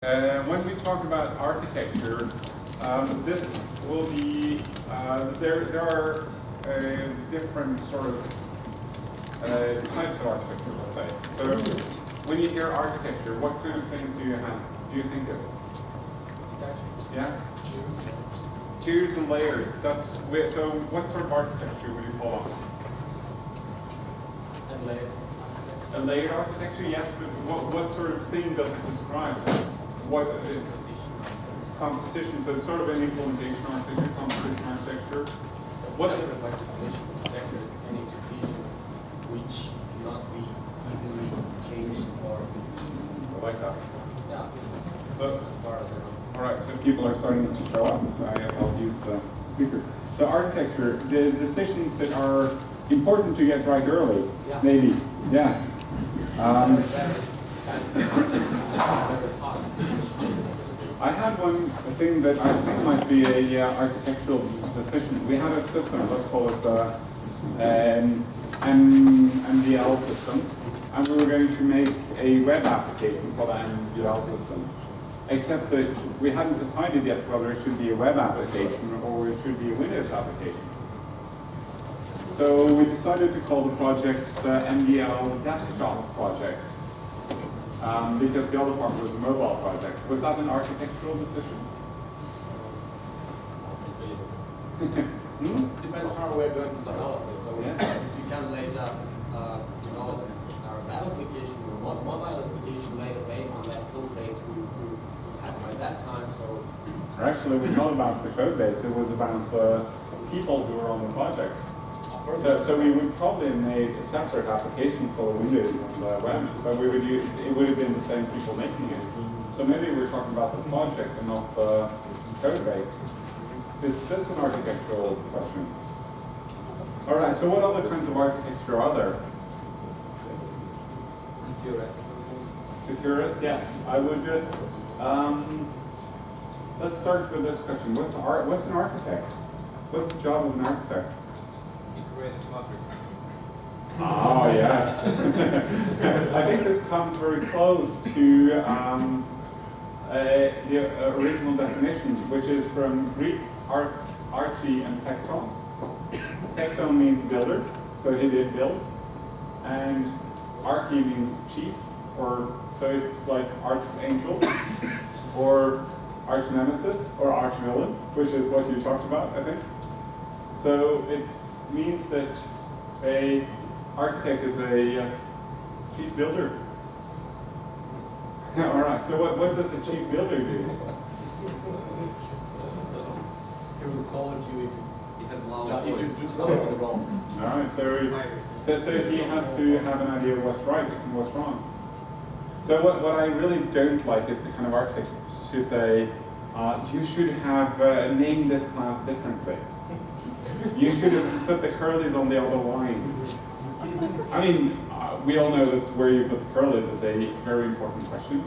When we talk about architecture, this will be, there are different sort of types of architecture, let's say. So when you hear architecture, what kind of things do you think of? Yeah? Tiers and layers. So what sort of architecture would you call it? A layered architecture, yes, but what sort of thing does it describe? So what is composition? So it's sort of an implementation architecture, composition architecture. What sort of architecture is any decision which cannot be easily changed or like that? Yeah. So as far as I know. all right, so people are starting to show up, so I'll use the speaker. So architecture, the decisions that are important to get right early, Yeah. maybe, yeah. I had one thing that I think might be a architectural decision. We had a system, let's call it an MDL system, and we were going to make a web application for that MDL system. Except that we hadn't decided yet whether it should be a web application or it should be a Windows application. So we decided to call the project the MDL Desktop project, because the other part was a mobile project. Was that an architectural decision? Depends how we're going to develop it. So Yeah. if you can later develop our web application or mobile application later based on that code base we had by that time. So Actually, it was not about the code base, it was about the people who were on the project. So we would probably have made a separate application for Windows and the web, but it would have been the same people making it. So maybe we're talking about the project and not the code base. Is this an architectural question? All right, so what other kinds of architecture are there? Securist, yes. I would. Let's start with this question. What's an architect? What's the job of an architect? Oh, yes. I think this comes very close to the original definition, which is from Greek archi and tekton. Tekton means builder, so he did build. And archi means chief, so it's like archangel, or arch nemesis, or arch villain, which is what you talked about, I think. So it means that a architect is a chief builder. All right, so what does a chief builder do? he will scold you if you do Oh. something wrong. All right, so he has to have an idea of what's right and what's wrong. So what I really don't like is the kind of architects who say, you should have named this class differently. You should have put the curlies on the other line. I mean, we all know that where you put the curlies is a very important question.